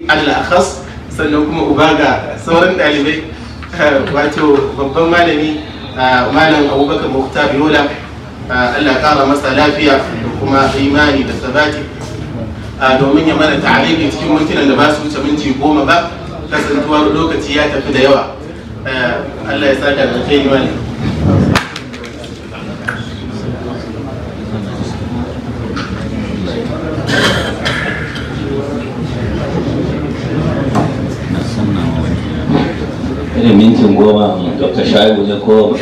Allah akhas, sannan kuma uba ga sauran ɗalibai, wato babban malami malam Abubakar Mukhtar Yola, Allah ƙara masa lafiya da kuma imani da sabati, domin ya mana ta'aliki cikin mintunan da ba su wuce minti 10 ba, kasantuwar lokaci ya tafi da yawa. Allah ya saka da kai malam. mintin 10 Dr. Shaibu ne ko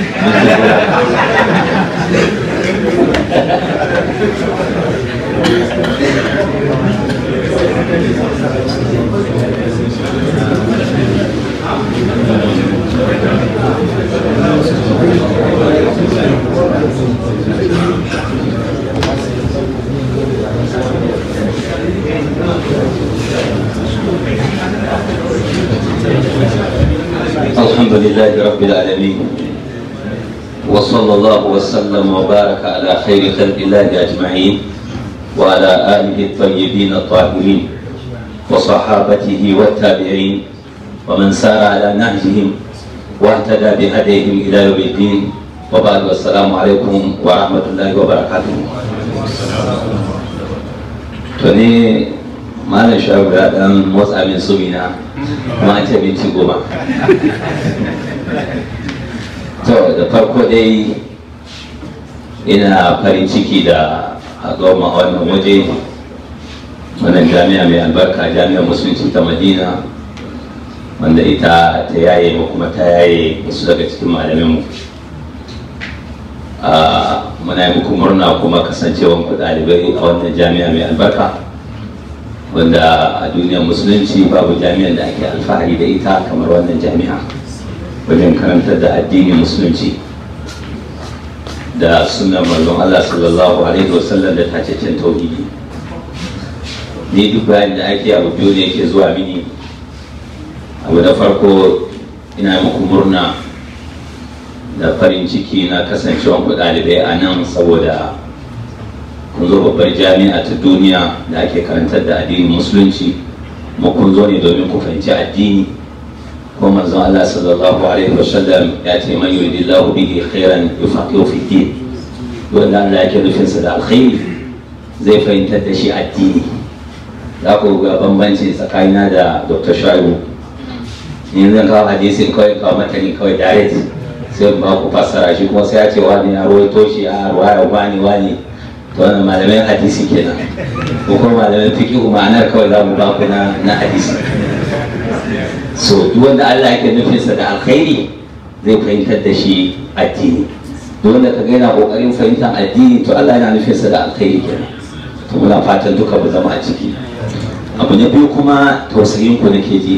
الحمد لله رب العالمين وصلى الله وسلم وبارك على خير خلق الله أجمعين وعلى آله الطيبين الطاهرين وصحابته والتابعين ومن سار على نهجهم واهتدى بهديهم إلى يوم الدين وبعد والسلام عليكم ورحمة الله وبركاته. توني ما نشاء بعدم موسى من سمينا ما أنت بنتي قوما. To da farko dai ina farin ciki da haɗuwa a wannan waje, wannan jami'a mai albarka, jami'ar musulunci ta Madina, wanda ita ta yaye mu kuma ta yaye wasu daga cikin malaminmu. Muna yi muku murna kuma kasancewan ku ɗalibai a wannan jami'a mai albarka, wanda a duniyar musulunci babu jami'ar da ake alfahari da ita kamar wannan jami'a wajen karantar da addinin musulunci da sunan manzon Allah sallallahu alaihi wasallam da tacaccen tauhidi. Ni duk bayan da ake abu biyu ne yake zuwa mini. Abu da farko, ina muku murna da farin ciki na kasancewan ku ɗalibai a nan, saboda kun zo babbar jami'a ta duniya da ake karantar da addinin musulunci, kuma kun zo ne domin ku fahimci addini. ko manzon Allah sallallahu alaihi wasallam ya ce man yuridillahu bihi khairan yufaqihu fi din, wanda Allah yake nufin sa da alkhairi zai fahimtar da shi addini. Za ku ga bambanci tsakanina da Dr. Shaibu. Ni zan kawo hadisin kawai kawo matani kawai direct sai ba ku fassara shi, kuma sai ya ce wani ya rawaito shi a ruwaya wani to wannan malamin hadisi kenan, ko kuma malamin fiqh ma'anar kawai za mu ba ku na hadisi. So duk wanda Allah yake nufinsa da alkhairi zai fahimtar da shi addini. Duk wanda kaga yana kokarin fahimtar addini to Allah yana nufinsa da alkhairi kenan. To muna fatan duka mu zama a ciki. Abu na biyu kuma tausayin ku nake ji.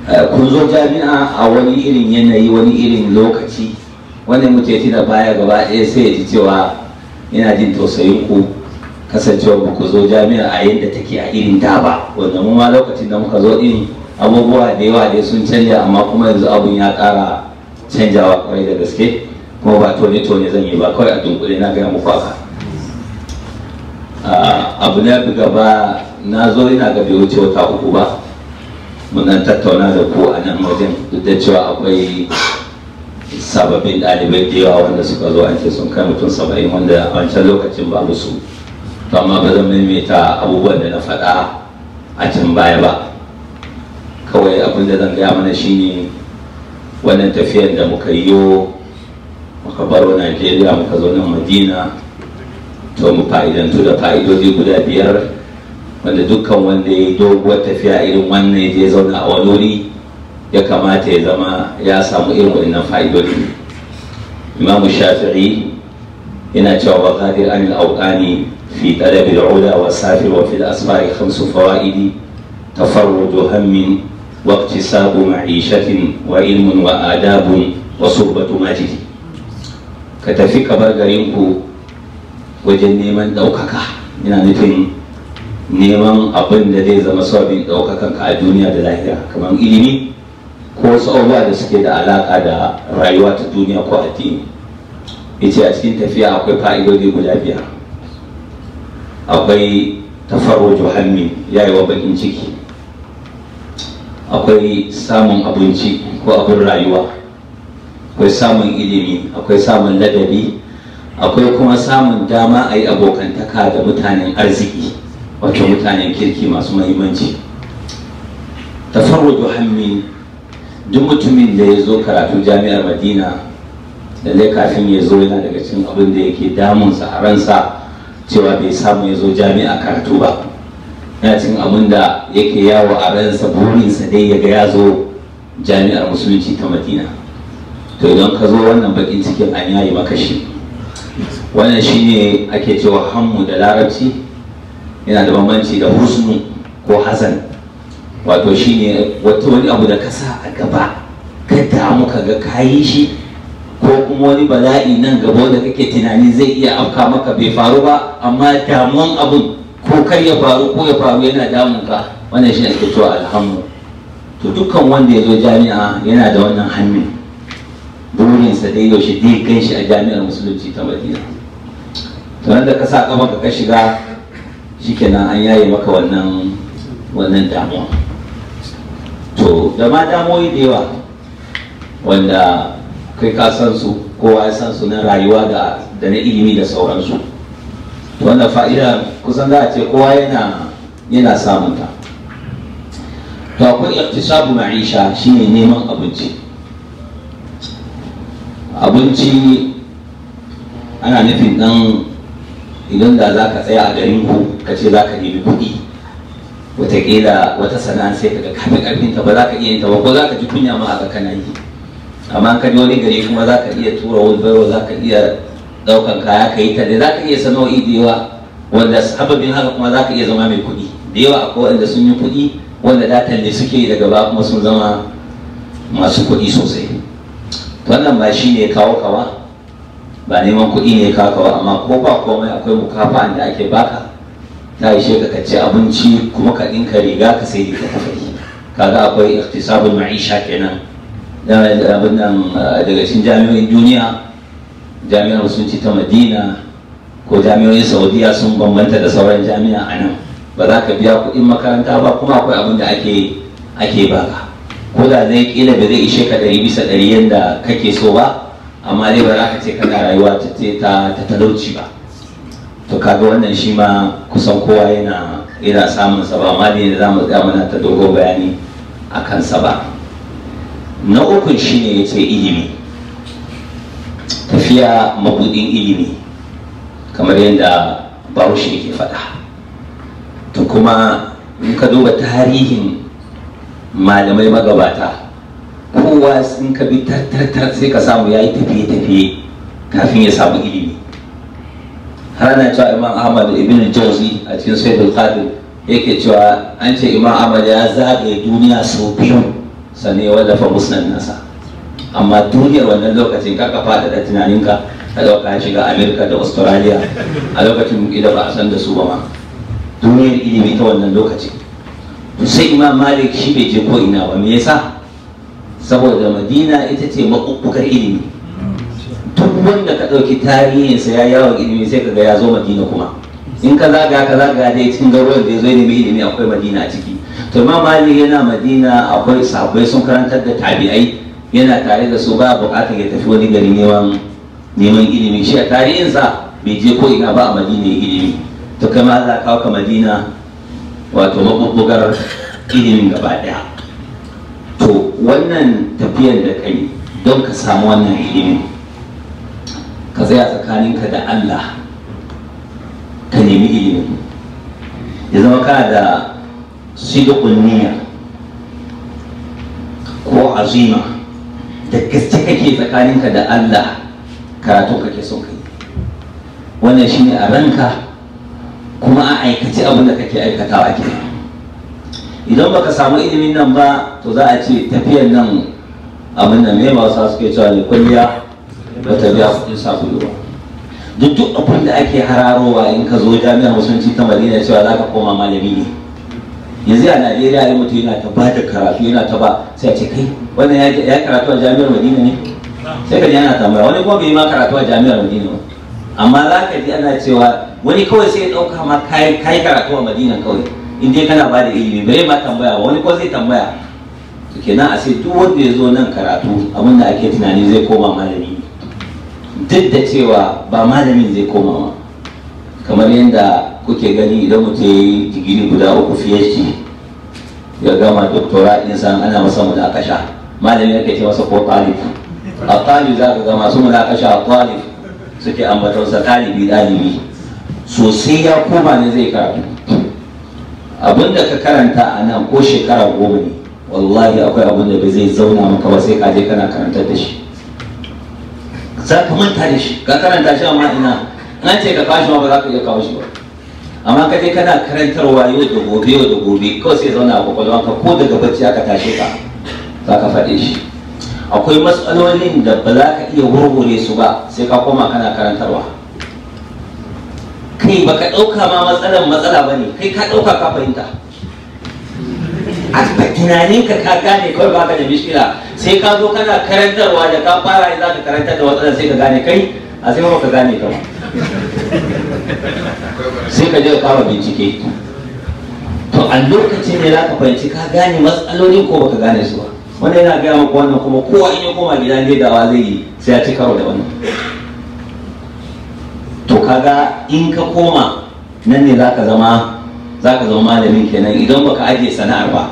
Kun zo jami'a a wani irin yanayi, wani irin lokaci, wannan mutum da baya gaba ɗaya sai ya ji cewa yana jin tausayin ku, kasancewa ba ku zo jami'ar a yadda take a irin da ba, wanda mu ma lokacin da muka zo din abubuwa da yawa dai sun canja, amma kuma yanzu abun ya ƙara canjawa kwarai da gaske, kuma ba tone zan yi ba, kawai a dunkule na gaya muku haka. Abu na gaba, na zo ina ga bai wuce wata 3 ba, mun dan tattauna da ku a nan wajen, duk da cewa akwai sababbin ɗalibai da yawa wanda suka zo, an ce sun kai mutum 70 wanda a wancan lokacin babu su. To amma ba zan maimaita abubuwan da na faɗa a can baya ba. Kawai abin da zan gaya mana shine wannan tafiyar da muka yi muka baro Najeriya muka zo nan Madina, to mu fa'idantu da fa'idodi guda 5 wanda dukkan wanda ya yi doguwar tafiya irin wannan ya je zauna a wani wuri ya kamata ya zama ya samu irin wannan fa'idodi. Imam Shafi'i yana cewa wa qadir anil awqani في طلب العلا والسافر وفي الأسفار 5 فوائد: تفرج هم واكتساب معيشة وعلم وآداب وصحبة ماجد. كتفي كبر غرينكو wajen neman ɗaukaka, yana nufin neman abin da zai zama sababin ɗaukakan ka a duniya da lahira, kamar ilimi ko wasu abubuwa da suke da alaƙa da rayuwa ta duniya ko addini. Yace a cikin tafiya akwai fa'idodi guda 5. Akwai tafarruju hammi, yayewa bakin ciki. Akwai samun abinci ko abin rayuwa, akwai samun ilimi, akwai samun ladabi, akwai kuma samun dama a yi abokantaka da mutanen arziki, wato mutanen kirki masu mahimmanci. Tafarruju hammi, duk mutumin da ya zo karatu jami'ar Madina, lallai kafin ya zo yana daga cikin abin da yake damunsa a ransa cewa bai samu ya zo jami'a karatu ba. Yana cikin abin da yake yawo a ransa, burinsa dai ya ga ya zo jami'ar musulunci ta Madina. To idan ka zo wannan bakin cikin an yayi maka shi. Wannan shine ake cewa hammu da larabci, yana da bambanci da husnu ko hazan. Wato shine wani abu da ka sa a gaba ka damu ka ga kayi shi, ko kuma wani bala'i nan gaba da kake tunani zai iya afka maka bai faru ba, amma damuwan abun ko kar ya faru ko ya faru yana damun ka. Wannan shi ake cewa alhammu. To dukkan wanda ya zo jami'a yana da wannan hannun, burinsa dai yaushe dai kai shi a jami'ar musulunci ta Madina. To nan da ka sa kafa ka shiga, shikenan an yaye maka wannan damuwa. To da ma damuwoyi da yawa wanda kai ka san su, kowa ya san su, na rayuwa da na ilimi da sauransu. Wannan fa'ida kusan za a ce kowa yana samun ta. To akwai iktisabu ma'isha, shine neman abinci. Abinci ana nufin dan idan da za ka tsaya a garin ku ka ce za ka nemi kuɗi, wataƙila wata sana'a sai ka ga kafin ƙarfinta ba za ka iya yin ta ba, ko za ka ji kunya ma haka kana yi. Amma ka ji wani gari kuma za ka iya tura wulbaro, za ka iya ɗaukan kaya ka yi ta da za ka iya sana'o'i da yawa, wanda sababin haka kuma za ka iya zama mai kuɗi da yawa. Akwai wanda sun yi kuɗi, wanda da talle suke yi daga baya kuma sun zama masu kuɗi sosai. Wannan ba shi ne kawo kawa, ba neman kuɗi ne kawo kawa, amma ko ba komai akwai mukafa'an da ake baka, ta ishe ka ci abinci kuma ka ɗinka riga ka sai ka tafi. Kaga akwai iktisabul ma'isha kenan. Abin nan daga cikin jami'o'in duniya, jami'ar musulunci ta Madina ko jami'o'in Saudiya sun bambanta da sauran jami'a a nan. Ba za ka biya kuɗin makaranta ba, kuma akwai abin da ake baka, ko da zai kila da zai ishe ka 100% yadda kake so ba, amma dai ba za ka ce kana rayuwa ta talauci ba. To kaga wannan shi ma kusan kowa yana samun sa ba, amma dai za mu tsaya mana ta dogon bayani a kansa ba. Na ukun shine yace ilimi, tafiya mabudin ilimi, kamar yadda Bahaushe yake faɗa. To kuma in ka duba tarihin malamai magabata, kowa in ka bi tartar sai ka samu yayi tafiye-tafiye kafin ya samu ilimi. Har ana cewa Imam Ahmad ibn Jawzi a cikin Sayyidul Qadir yake cewa an ce Imam Ahmad ya zagaye duniya sau biyu sannan ya wallafa musnad nasa. Amma duniyar wannan lokacin ka faɗa da tunaninka ka ɗauka shiga Amerika da Australia, a lokacin ila ba a san da su ba ma. Duniyar ilimi ta wannan lokacin. To sai Imam Malik shi bai je ko ina ba, me yasa? Saboda Madina ita ce maɓuɓɓugar ilimi. Duk wanda ka ɗauki tarihinsa ya yawon ilimi sai kaga ya zo Madina kuma. In ka zaga dai cikin garuruwan da ya zo nemi ilimi akwai Madina a ciki. To Imam Malik yana Madina, akwai sahabbai sun karantar da tabi'ai, yana tare da su, ba buƙatar ya tafi wani gari neman ilimi. Shi a tarihinsa bai je ko ina ba, a Madina ya ilimi. To kai ma za kawo ka Madina, wato maɓuɓɓugar ilimin gaba ɗaya. To wannan tafiyar da kai don ka samu wannan ilimin, ka tsaya tsakaninka da Allah ka nemi ilimin, ya zama kana da sidqun niyya ko azima, da gaske kake tsakaninka da Allah karatu kake son kai. Wannan shine a ranka, kuma a aikace abin da kake aikatawa ke. Idan baka samu ilimin nan ba, to za a ce tafiyar nan abin nan me ba wasu suke cewa ne, kwalliya ba ta biya kuɗin sabulu ba. Duk abin da ake hararowa in ka zo jami'ar musulunci ta Madina cewa za ka koma malami ne. Yanzu a Najeriya ya mutu yana ta ba da karatu, yana ta ba, sai a ce kai wannan ya karatu a jami'ar Madina ne? Sai ka ji ana tambaya, wani kuma bai yi ma karatu a jami'ar Madina ba. Amma za ka ji ana cewa wani kawai sai ya ɗauka ma kai karatu a Madina kawai in dai kana ba da ilimi bai ma tambaya ba, wani ko zai tambaya. To kenan a sai duk wanda ya zo nan karatu abin da ake tunani zai koma malami, duk da cewa ba malamin zai koma ma. Kamar yadda kuke gani idan mutum ya yi digiri guda 3 PhD ya gama doktora ɗinsa ana masa munakasha, malami ake ce masa ko talib. A talib za ka ga masu munakasha a talib suke ambatonsa ɗalibi ɗalibi. Sosai ya koma ne zai karatu. Abinda ka karanta a nan ko shekara 10 ne, wallahi akwai abin da bai zai zauna maka ba sai ka je kana karantar da shi. Za ka manta da shi, ka karanta shi amma ina an ce ka kawo shi ma ba za ka iya kawo shi ba. Amma ka je kana karantarwa yau da gobe kawai sai zauna a kwakwalwanka ko daga bacci aka tashe ka za ka faɗe shi. Akwai matsalolin da ba za ka iya warware su ba sai ka koma kana karantarwa. Kai baka ɗauka ma matsala ba ne, kai ka ɗauka ka fahimta. A tunaninka ka gane kawai baka da mishkila, sai ka zo kana karantarwa da ka fara za ka karantar da matsalar sai ka gane kai a sai ba ka gane ka ba. Sai ka je ka kama bincike. To a lokacin ne za ka fahimci ka gane matsalolin ko baka gane su ba. Wanda yana gaya maka wannan kuma kowa in ya koma gida ne dawa zai yi sai ya ci karo da wannan. To kaga in ka koma nan ne za ka zama malamin kenan idan baka ajiye sana'ar ba.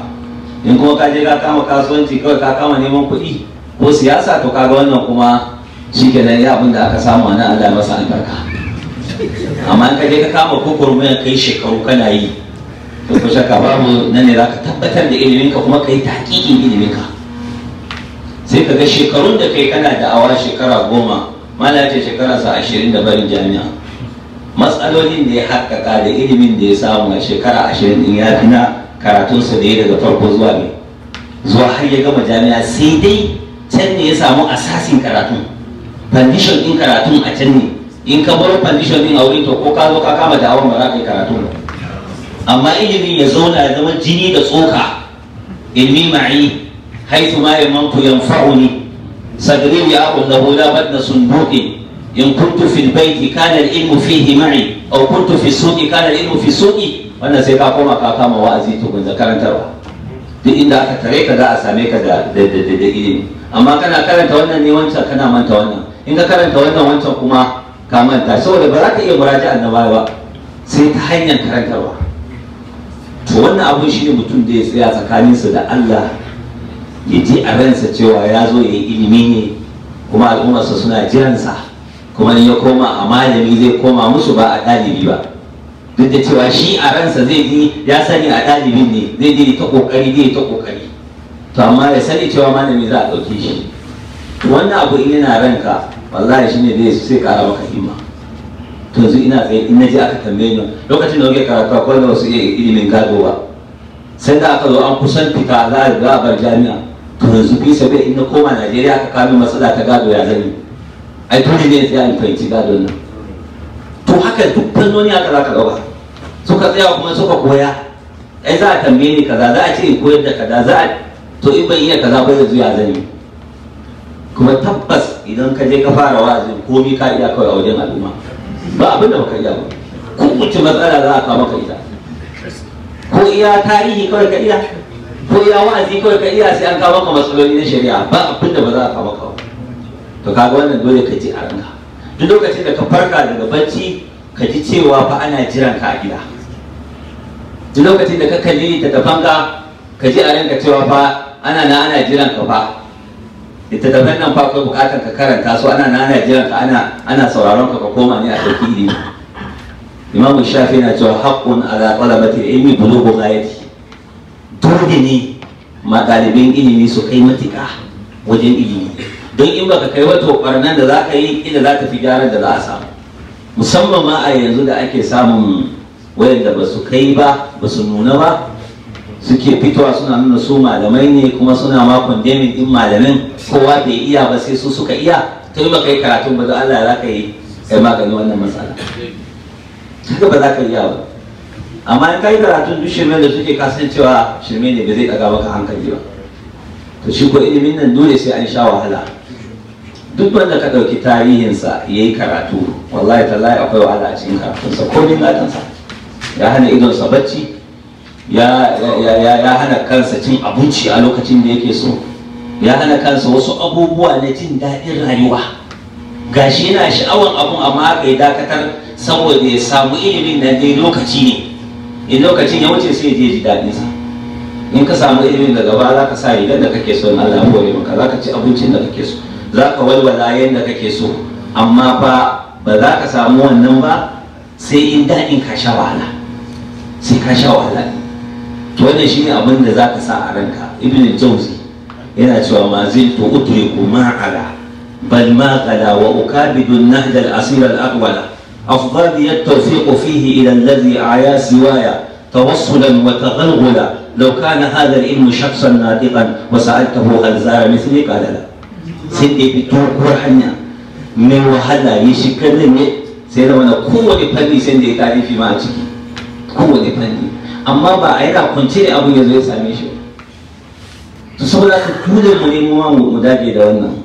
In kuma ka je ka kama kasuwanci kawai ka kama neman kuɗi ko siyasa to kaga wannan kuma shi kenan ya abin da aka samu a nan Allah masa albarka. Amma in ka je ka kama kukurmiyar kai shekaru kana yi to ko shakka babu nan ne za ka tabbatar da iliminka kuma ka yi tahqiqin iliminka. Sai ka ga shekarun da kai kana da'awa shekara 10, mala ce shekararsa 20 da barin jami'a. Matsalolin da ya haƙƙaƙa da ilimin da ya samu a shekara 20 din ya fi na karatunsa da ya daga farko zuwa har ya gama jami'a, sai dai can ne ya samu asasin karatun, foundation din karatun a can ne. In ka bar foundation din a wurin to ko ka zo ka kama da'awar ba za ka yi karatu ba. Amma ilimin ya zauna ya zama jini da tsoka, ilmi ma'i حيث ما يمنت ينفعني صدري يأكل له لا بدن صندوق إن كنت في البيت كان العلم فيه معي أو كنت في السوق كان العلم في سوقي. wannan sai ka koma ka kama wa'azi tukun da karantarwa. Duk inda aka tare ka za a same ka da ilimi. Amma kana karanta wannan ne wancan kana manta wannan, in ka karanta wannan wancan kuma ka manta, saboda ba za ka iya muraji'an na baya ba sai ta hanyar karantarwa. To wannan abun shi ne mutum da ya tsaya tsakaninsa da Allah, ya ji a ransa cewa ya zo ya yi ilimi ne kuma al'ummarsa suna jiransa, kuma in ya koma a malami zai koma musu ba a ɗalibi ba. Duk da cewa shi a ransa zai ji ya sani a ɗalibin ne, zai je ta ƙoƙari, to amma ya sani cewa malami za a ɗauke shi. Wannan abu in yana ranka wallahi shi ne sai ƙara maka himma. To yanzu ina tsaye in na ji aka tambaye ni lokacin da muke karatu akwai da wasu ilimin gado ba, sai da aka zo an kusan fita za a bar jami'a. To yanzu fi sabi in na koma Najeriya aka kame matsala ta gado ya zani, ai dole ne sai an fahimci gadon nan. To haka duk fannoni haka za ka ɗauka, suka tsaya kuma suka koya. Ai za a tambaye ni kaza, za a ce in koyar da kaza, to in ban iya kaza ba yanzu ya zani. Kuma tabbas idan ka je ka fara wa'azin komi ka iya kawai a wajen al'umma, ba abin da baka iya ba. Kowace matsala za a kawo maka ita, ko iya tarihi kawai ka iya, ko ya wa'azi kawai ka iya, sai an kawo maka matsaloli na shari'a, ba abin da ba za a kawo maka ba. To kaga wannan dole ka ji a ranka. Duk lokacin da ka farka daga bacci ka ji cewa fa ana jiran ka a gida. Duk lokacin da ka kalli littattafanka ka ji a ranka cewa fa ana jiran ka fa. Littattafan nan fa akwai bukatar ka karanta su, ana jiran ka, ana sauraron ka koma ne a ɗauki ilimi. Imam Shafi na cewa haqqun ala talabati ilmi bulughu ghayati. Dole ne ma ɗalibin ilimi su kai matuƙa wajen ilimi, don in baka kai wato ɓarnan da za ka yi ina za ta fi gyaran da za a samu. Musamman ma a yanzu da ake samun wayanda ba su kai ba, ba su nuna ba, suke fitowa suna nuna su malamai ne kuma suna ma condemning din malamin, kowa bai iya ba sai su suka iya. To in baka yi karatun ba don Allah za ka yi kai magani wannan matsala, haka ba za ka iya ba. Amma in kai karatun duk shirme da suke kasancewa shirme ne, ba zai daga maka hankali ba. To shi ko ilimin nan dole sai an sha wahala, duk wanda ka ɗauki tarihinsa ya yi karatu wallahi tallahi akwai wahala a cikin karatunsa ko min gatansa ya hana idonsa bacci ya hana kansa cin abinci a lokacin da yake so ya hana kansa wasu abubuwa na jin daɗin rayuwa gashi yana sha'awan abun amma aka yi dakatar saboda ya samu ilimin nan dai lokaci ne in lokacin ya wuce sai ya je ji daɗinsa in ka samu ilimin da gaba za ka sa rigar da kake so na Allah ya maka za ka ci abincin da kake so za ka walwala yadda kake so amma fa ba za ka samu wannan ba sai in daɗin ka sha wahala sai ka sha wahala to wannan shine abin da za ka sa a ranka. Ibn Jawzi yana cewa ma ziltu udriku ma ala bal ma qala wa ukabidu an-nahj al-asir al-aqwala afdali at-tawfiq fihi ila alladhi aya siwaya tawassulan wa taghalghula law kana hadha al-ilm shakhsan natiqan wa sa'altahu hal zara mithli qala la sai da bi doguwar hanya mai wahala ya shiga nan ne sai da wani kowane fanni sai da ya tarifi ma a ciki kowane fanni amma ba a yana kwance ne abin ya zo ya same shi to saboda ka dole mu nemo mu dage da wannan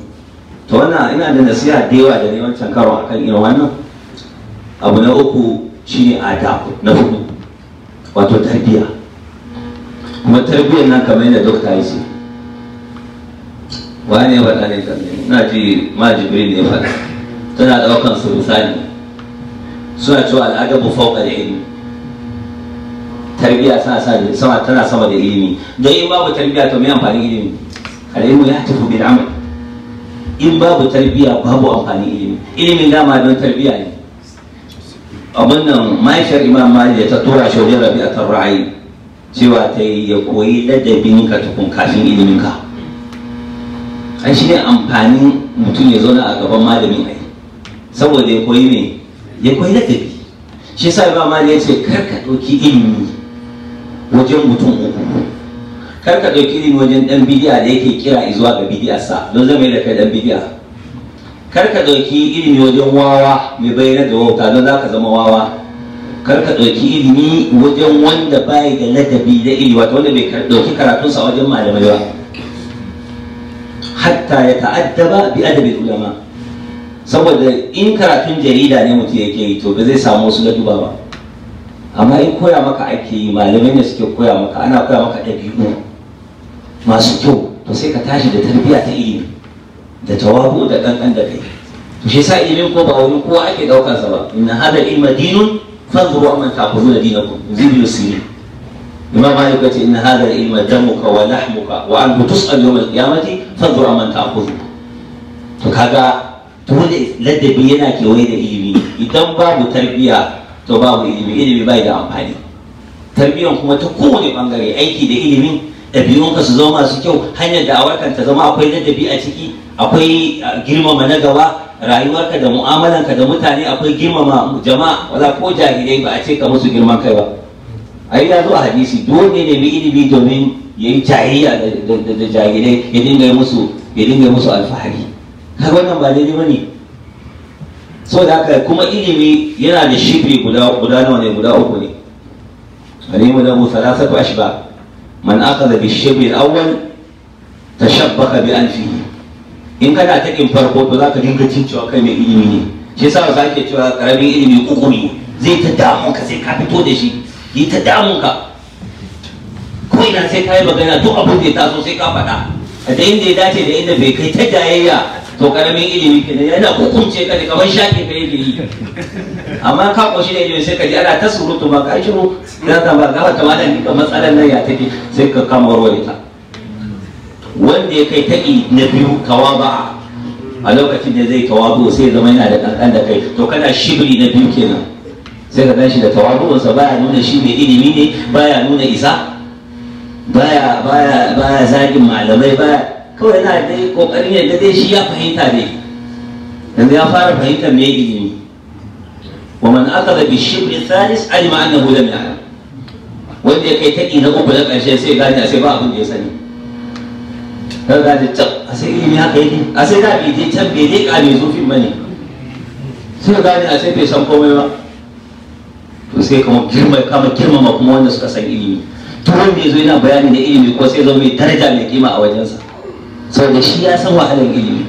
to wannan ina da nasiha da yawa da ne wancan karo akan irin wannan abu na uku shine adab na hudu wato tarbiyya kuma tarbiyyar nan kamar yadda dokta ya ce wani ya faɗa ne na ji ma jibril ne ya faɗa tana ɗaukan su misali suna cewa al'adabu fauka da ilimi tarbiyya tana sama da ilimi don in babu tarbiyya to mai amfani ilimi al'ilmu ya tafi bil amal in babu tarbiyya babu amfani ilimi ilimin dama don tarbiyya ne abin nan mahaifiyar imam malik ta tura shi wajen rabi'atul ra'ayi cewa ta yi ya koyi ladabin ka tukun kafin ilimin ka ai shi ne amfanin mutum ya zauna a gaban malamin ai saboda ya koyi me ya koyi ladabi shi yasa imam malik ya ce kar ka ɗauki ilimi wajen mutum uku kar ka ɗauki ilimi wajen ɗan bidiya da yake kira zuwa ga bidiyarsa don zama da kai ɗan bidiya kar ka ɗauki ilimi wajen wawa mai bayyana da wauta don za ka zama wawa kar ka ɗauki ilimi wajen wanda bai da ladabi da ilimi wato wanda bai ɗauki karatunsa wajen malamai ba hatta ya ta'addaba bi adabi ulama saboda in karatun jarida ne mutum yake yi to ba zai samu wasu laduba ba amma in koya maka ake yi malamai ne suke koya maka ana koya maka ɗabi'u masu kyau to sai ka tashi da tarbiyya ta ilimi da tawabu da kankan da kai to shi yasa ilimin ko ba wani kowa ake daukar sa ba inna hada ilma dinun fadhuru amman ta'khuduna dinakum zidu sirin imam malik yace inna hada ilma damuka wa lahmuka wa an tus'al yawm al-qiyamati fadhuru amman ta'khudhu to kaga dole ladabi yana kewaye da ilimi idan babu tarbiyya to babu ilimi bai da amfani tarbiyyan kuma ta kowane bangare aiki da ilimin ɗabi'unka su zama masu kyau hanyar da'awarka ta zama akwai ladabi a ciki akwai girmama na gaba rayuwarka da mu'amalanka da mutane akwai girmama jama'a wala ko jahilai ba a ce ka musu girman kai ba ai ya zo a hadisi dole ne mai ilimi domin ya yi jahiliya da jahilai ya dinga musu alfahari kaga wannan ba daidai bane saboda haka kuma ilimi yana da shibri guda nawa ne guda uku ne alimu lahu thalathatu ashba man akhadha bi shibri al-awwal tashabbaka bi anfihi in kana takin farko to zaka dinga cin cewa kai mai ilimi ne shi yasa za ke cewa karamin ilimi kukuri zai ta damun ka sai ka fito da shi yi ta damun ka ko ina sai ka yi magana duk abin da ya taso sai ka faɗa a da inda ya dace da inda bai kai ta jayayya to karamin ilimi kenan yana hukunce ka da kamar shaƙe ka yake yi amma ka koshi da ilimi sai ka ji ana ta surutu ba ka shiru za ka ba ga wata malam ka matsalar nan ya take sai ka kama warware ta wanda ya kai taƙi na biyu tawaba a lokacin da zai tawabu sai zama yana da kankan da kai to kana shibri na biyu kenan sai ka gan shi da tawabu'unsa baya nuna shi mai ilimi ne baya nuna isa baya zagin malamai baya kawai yana dai kokarin yadda dai shi ya fahimta ne yanzu ya fara fahimtar mai ilimi wa man akhadha bi shibri thalis alima annahu lam ya'lam wanda ya kai taƙi na uku na ƙarshe sai gane sai ba abin da ya sani kan gane can a sai ilimi haka yake a sai da bai je can bai je ƙame zufin bane sai gane a sai bai san komai ba to sai kama girmama kuma wanda suka san ilimi to wanda ya zo yana bayani na ilimi ko sai zo mai daraja mai kima a wajensa saboda shi ya san wahalar ilimi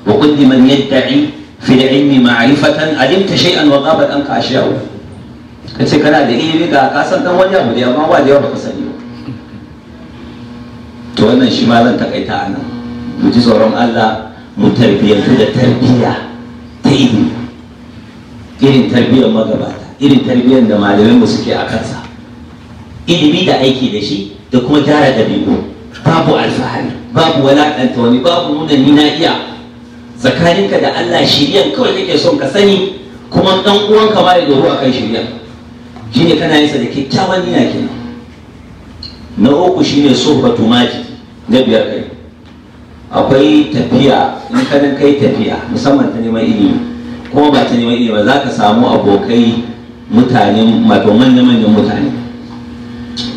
wa kulli man yadda'i fi al-ilmi ma'rifatan alimta shay'an wa ghabat anka ashya'u. Kace kana da ilimi ga ka san dan wani abu da amma ba da yawa baka sani ba. To wannan shi ma zan takaita anan. Mu ji tsoron Allah, mu tarbiyyantu da tarbiyya ta ilimi, irin tarbiyyar magabata, irin tarbiyyar da malamin mu suke a kansa. Ilimi da aiki da shi da kuma gyara ɗabi'u, babu alfahari, babu walaƙanta wani, babu nuna ni na iya. Tsakaninka da Allah shiryan kawai kake son ka sani, kuma ɗan uwanka ma ya doro a kan shiryan. Shine kana yin sa da kyakkyawan niyya kenan. Na uku shine suhbatu majid, na biyar kai. Akwai tafiya, in kanin kai tafiya musamman ta neman ilimi, kuma ba ta neman ilimi ba, za ka samu abokai mutane, wato manya-manyan mutane,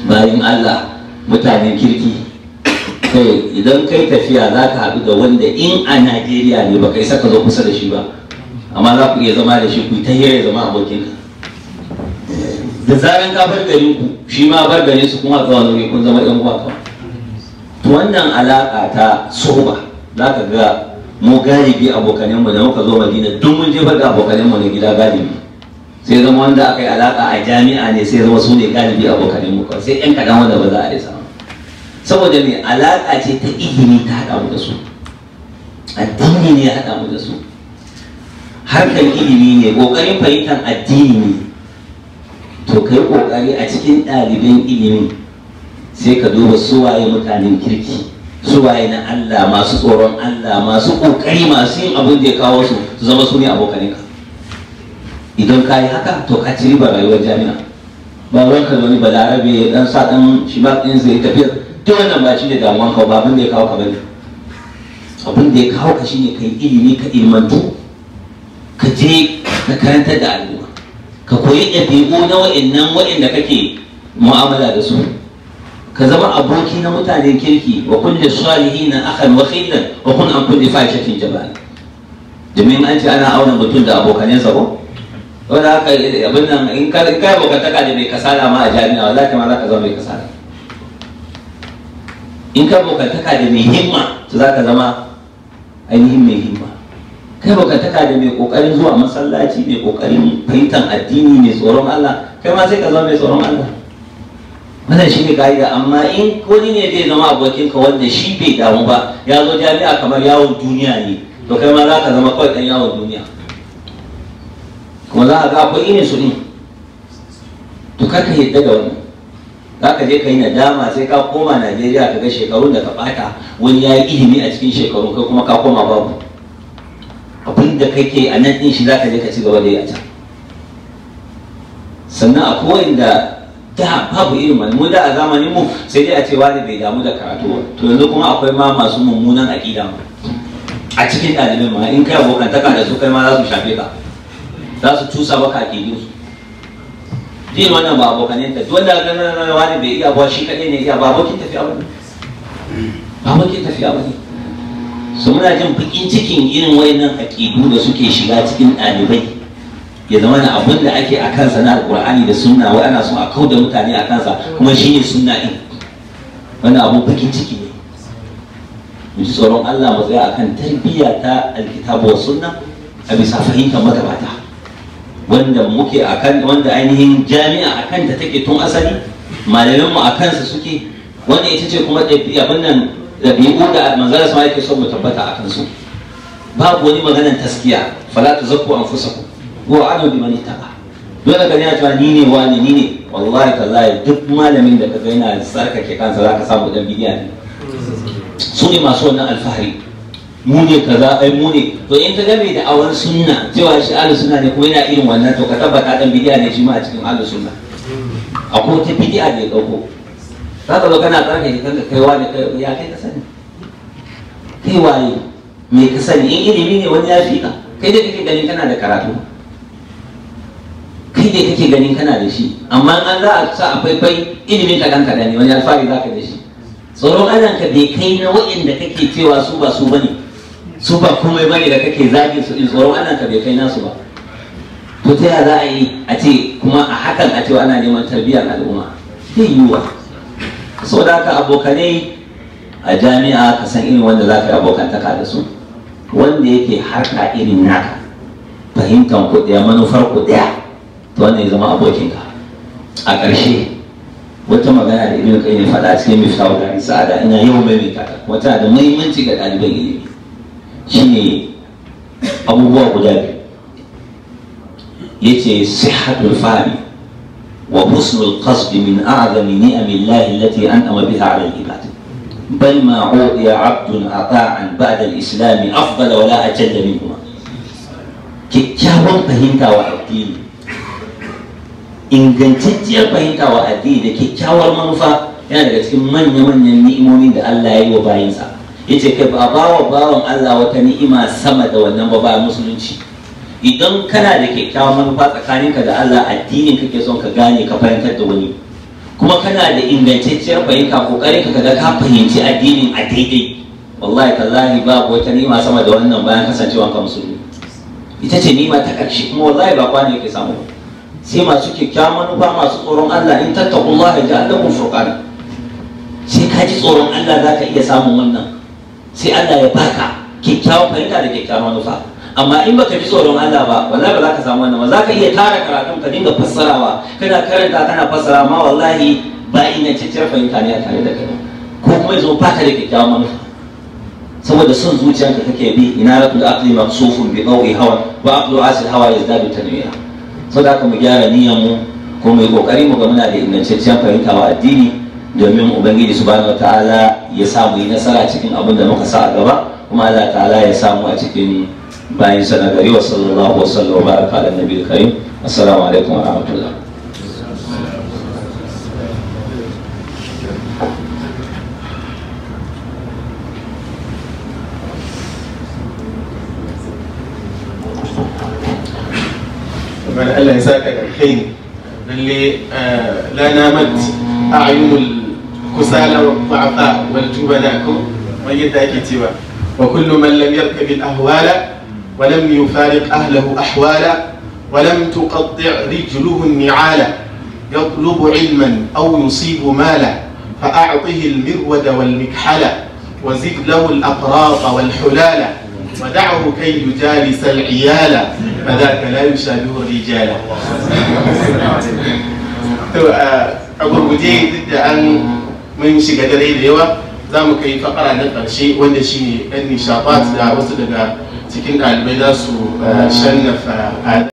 bayan Allah, mutanen kirki. Kai idan kai tafiya za ka haɗu da wanda in a Najeriya ne ba kai saka zo kusa da shi ba, amma za ku iya zama da shi, ku ta hira zama abokinka. Da zaran ka bar garin ku, shi ma bar garin su, kuma zuwa nuri kun zama ɗan uwa kawai. To wannan alaƙa ta soba za ka ga mu galibi abokanenmu da muka zo Madina duk mun jefar da abokanenmu na gida galibi, sai zama wanda aka yi alaƙa a jami'a ne sai zama su ne galibi abokanenmu kawai, sai ƴan kaɗan wanda ba za a rasa. Saboda me alaƙa ce ta ilimi ta haɗa mu da su, addini ne ya haɗa mu da su, harkar ilimi ne, ƙoƙarin fahimtar addini ne. To kai ƙoƙari a cikin ɗaliban ilimi sai ka duba suwaye mutanen kirki, suwaye na Allah, masu tsoron Allah, masu ƙoƙari, masu yin abin da ya kawo su zama su ne abokaninka. Idan ka yi haka to ka ci ribar rayuwar jami'a. Ba ruwanka da wani balarabe dan sa dan shi ba ɗin zai tafiya, duk wannan ba shi ne damuwan ka, ba abin da ya kawo ka bane. Abin da ya kawo ka shine kai ilimi, ka ilmantu, ka je ka karantar da al'umma, ka koyi ɗabi'u na wa'inda kake mu'amala da su. Ka zama aboki na mutanen kirki, wa kulli salihina akhan wa khillan wa kun an kulli fahishatin jabal. Domin an ce ana auna mutum da abokanensa ko? Wanda haka abin nan in ka abokantaka da mai kasala ma a jami'a wallahi ma za ka zama mai kasala. In ka abokantaka da mai himma to za ka zama ainihin mai himma. Kai abokantaka da mai kokarin zuwa masallaci, mai kokarin fahimtar addini, mai tsoron Allah, kai ma sai ka zama mai tsoron Allah. Wannan shi ne ka'ida. Amma in wani ne zai zama abokinka wanda shi bai damu ba, ya zo jami'a kamar yawon duniya ne, to kai ma za ka zama kawai ɗan yawon duniya, kuma za a ga akwai irin su ne. To kar ka yadda da wannan. Za ka je ka yi nadama sai ka koma Najeriya ka ga shekarun da ka ɓata, wani ya yi ilimi a cikin shekaru, kai kuma ka koma babu. Abin da kake a nan ɗin shi za ka je ka ci gaba da yi a can. Sannan akwai wanda da babu irin wani, mu da a zamanin mu sai dai a ce wani bai damu da karatu ba. To yanzu kuma akwai ma masu mummunan aƙida a cikin ɗalibin ma, in kai abokantaka da su kai ma za su shafe ka, za su cusa maka aƙidun su. Jin wannan ba abokanen ta, wanda ga wani bai iya ba, shi kaɗai ne iya, ba abokin tafiya ba ne, ba abokin tafiya ba ne. So muna jin baƙin cikin irin wayannan aƙidu da suke shiga cikin ɗalibai, ya zama na abin da ake a kansa na alƙur'ani da sunna, wai ana so a kauda mutane a kansa, kuma shi ne sunna ɗin. Wannan abun bakin ciki ne. Mu ji tsoron Allah, mu tsaya akan tarbiyya ta alkitabu wa sunna a bisa fahimtar magabata, wanda muke akan, wanda ainihin jami'a akan ta take tun asali, malaman mu akan sa suke, wanda ita ce kuma abin nan ɗabi'u da manzara sama yake son mu tabbata akan su. Babu wani maganar taskiya, fala tuzakku anfusakum wa a'lamu biman ittaqa. Dole ka yana cewa ni ne wani, ni ne, wallahi tallahi duk malamin da kaga yana tsarkake kansa zaka samu dan bidiya ne. Su ne masu wannan alfahari, mu ne kaza, ai mu ne. To in ka game da awar sunna cewa shi ahlus sunna ne kuma yana irin wannan, to ka tabbata dan bidiya ne shi ma a cikin ahlus sunna. Akwai wata bidiya da ya dauko, za ka zo kana tsarkake kanka, kai wani, kai ya kai ka sani, kai waye, me ka sani? In ilimi ne wani ya fi ka, kai da kake ganin kana da karatu, kai da kake ganin kana da shi, amma an za a sa a faifai ilimin ka dan kaɗan ne, wani alfahari za ka da shi. Tsoron Allah ka bai kai na waɗanda kake cewa su ba su bane, su ba komai bane da kake zagin su din, tsoron Allah ka bai kai nasu ba. To ta yaya za a yi a ce kuma a hakan a cewa ana neman tarbiyyar al'umma? Zai yiwuwa. Saboda haka abokanai a jami'a ka san irin wanda za ka yi abokantaka da su, wanda yake harka irin naka, fahimtar ku ɗaya, manufar ku ɗaya, to wannan ya zama abokinka. A ƙarshe wata magana da Ibn Qayyim faɗa cikin Miftahu Dari Sa'ada, ina yau mai mita wata da muhimmanci ga ɗaliban ilimi, shine abubuwa guda biyu. yace sihhatul fahmi wa husnul qasdi min a'zami ni'amillahi allati an'ama biha 'ala al-ibad. بل ما عودي عبد أطاعا بعد الإسلام أفضل ولا أجل منهما. kyakkyawan fahimta wa addini, ingantacciyar fahimta wa addini da kyakkyawar manufa yana daga cikin manya-manyan ni'imomin da Allah ya yi wa bayinsa. Yace kai ba bawa bawan Allah wata ni'ima sama da wannan ba musulunci. Idan kana da kyakkyawan manufa tsakaninka da Allah, addinin kake son ka gane ka fahimtar da wani, kuma kana da ingantacciyar fahimta, kokarin ka ga ka fahimci addinin a daidai, wallahi tallahi babu wata ni'ima sama da wannan bayan kasancewa ka musulmi. Ita ce ni'ima ta ƙarshe, kuma wallahi ba kwani yake samu. Sai masu kyakkyawan manufa, masu tsoron Allah, in tattaqullaha yaj'al lakum furqana. Sai ka ji tsoron Allah za ka iya samun wannan, sai Allah ya baka kyakkyawan fahimta da kyakkyawan manufa. Amma in baka ji tsoron Allah ba, wallahi ba za ka samu wannan ba. Za ka iya tara karatun ka dinga fassarawa, kana karanta kana fassara, amma wallahi ba ingantacciyar fahimta ne a tare da kai, ko kuma yazo baka da kyakkyawan manufa, saboda son zuciyarka kake bi. Ina ratul aqli maqsufun bi qawi hawa wa aqlu asil hawa yazdadu tanwira. Saboda haka mu gyara niyyar mu, ko mu yi kokari mu ga muna da ingantacciyar fahimta wa addini, domin ubangiji subhanahu wataala ya samu yi nasara cikin abin da muka sa a gaba, kuma Allah ta'ala ya samu a cikin bayan sa nagari. Wa sallallahu wa sallam wa baraka ala nabiyil karim. Assalamu alaikum wa rahmatullah. من الله يساك الخير اللي لا نامت أعين الكسالى والضعفاء والجبناء ويدعي كتبا، وكل من لم يركب الأهوال ولم يفارق أهله أحوالا ولم تقطع رجله النعال يطلب علما أو يصيب مالا فأعطه المرود والمكحل وزد له الأقراط والحلال ودعه كي يجالس العيال فذاك لا يشابه الرجال. أقول بدي ضد أن من shiga dare da yawa za mu kai fakara na ƙarshe wanda shi ne ɗan nishaɗat da wasu daga cikin ɗalibai za su shannafa